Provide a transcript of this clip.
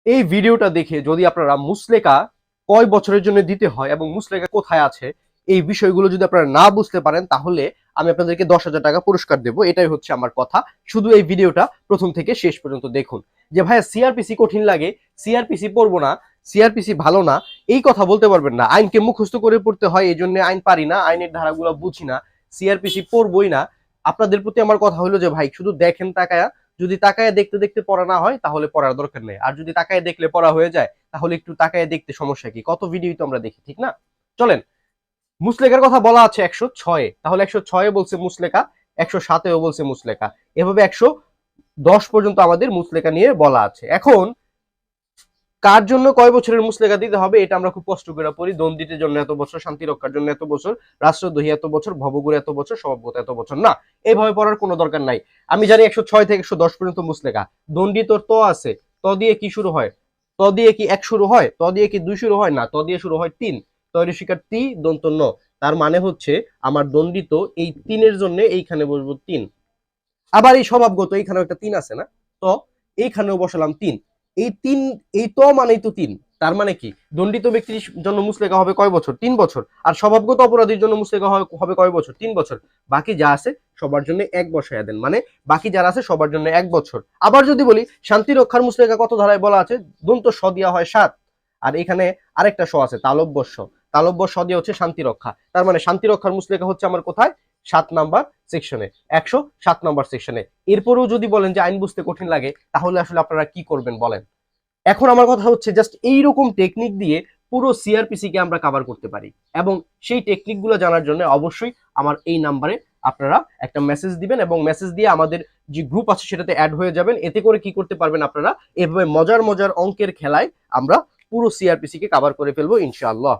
এই ভিডিওটা দেখে যদি আপনারা মুসলেকা কয় বছরের জন্য দিতে হয় এবং মুসলেকা কোথায় আছে এই বিষয়গুলো যদি আপনারা না বুঝতে পারেন, তাহলে আমি আপনাদেরকে 10,000 টাকা পুরস্কার দেবো। এটাই হচ্ছে আমার কথা। শুধু এই ভিডিওটা প্রথম থেকে শেষ পর্যন্ত দেখুন। যে ভাইয়া সিআরপিসি কঠিন লাগে, সিআরপিসি পড়বো না, সিআরপিসি ভালো না, এই কথা বলতে পারবেন না। আইনকে মুখস্থ করে পড়তে হয়, এই জন্য আইন পারি না, আইনের ধারাগুলো বুঝি না, সিআরপিসি পড়বই না। আপনাদের প্রতি আমার কথা হলো যে ভাই শুধু দেখেন তাকায়া, যদি তাকায় দেখতে দেখতে পড়া না হয় তাহলে পড়ার দরকার নেই। আর যদি তাকায় দেখলে পড়া হয়ে যায় তাহলে একটু তাকায় দেখতে সমস্যা কি? কত ভিডিও তো আমরা দেখি, ঠিক না? চলেন, মুসলেকার কথা বলা আছে 106-এ, তাহলে 106-এ বলছে মুসলেকা, 107-এও বলছে মুসলেকা, এভাবে 110 পর্যন্ত আমাদের মুসলেকা নিয়ে বলা আছে। এখন কার জন্য কয় বছরের মুসলেকা দিতে হবে এটা আমরা খুব কষ্ট করে পড়ি। দ্বন্দ্বিতের জন্য এত বছর, শান্তি রক্ষার জন্য এত বছর, রাষ্ট্রদ্রোহী এত বছর, ভবগুরু এত বছর, স্বভাবগত এত বছর। না, এইভাবে পড়ার কোনো দরকার নাই। আমি জানি 106 থেকে 110 পর্যন্ত মুসলেকা। দণ্ডিতর ত আছে, ত দিয়ে কি শুরু হয়? ত দিয়ে কি 1 শুরু হয়? ত দিয়ে কি 2 শুরু হয়? না, ত দিয়ে শুরু হয় 3। তৈরি শিকার তি দন্ত ন। তার মানে হচ্ছে আমার দণ্ডিত এই 3-এর জন্য এইখানে বসবো 3। আবার এই স্বভাবগত এইখানেও একটা 3 আছে না? তো এইখানেও বসালাম 3। এই 3, এই তো মানেই তো 3। তার মানে কি দণ্ডিত ব্যক্তির জন্য মুসলেকা হবে কয় বছর? 3 বছর। আর স্বভাবগত অপরাধীর জন্য মুসলেকা হবে কয় বছর? 3 বছর। বাকি যা আছে সবার জন্য 1 বসায়া দেন। মানে বাকি যারা আছে সবার জন্য 1 বছর। আবার যদি বলি শান্তি রক্ষার মুসলেকা কত ধারায় বলা আছে? দন্ত স দিয়া হয় 7। আর এখানে আরেকটা স আছে তালব্য স। তালব্য স দিয়ে হচ্ছে শান্তি রক্ষা। তার মানে শান্তি রক্ষার মুসলেকা হচ্ছে আমার কোথায়? 7 নাম্বার সেকশনে, 107 নাম্বার সেকশনে। এরপরেও যদি বলেন যে আইন বুঝতে কঠিন লাগে, তাহলে আসলে আপনারা কি করবেন বলেন? এখন আমার কথা হচ্ছে জাস্ট এইরকম টেকনিক দিয়ে পুরো সিআরপিসি কে আমরা কভার করতে পারি। এবং সেই টেকনিকগুলো জানার জন্য অবশ্যই আমার এই নাম্বারে আপনারা একটা মেসেজ দিবেন এবং মেসেজ দিয়ে আমাদের যে গ্রুপ আছে সেটাতে অ্যাড হয়ে যাবেন। এতে করে কি করতে পারবেন আপনারা? এভাবে মজার মজার অঙ্কের খেলায় আমরা পুরো সিআরপিসি কে কভার করে ফেলবো ইনশাআল্লাহ।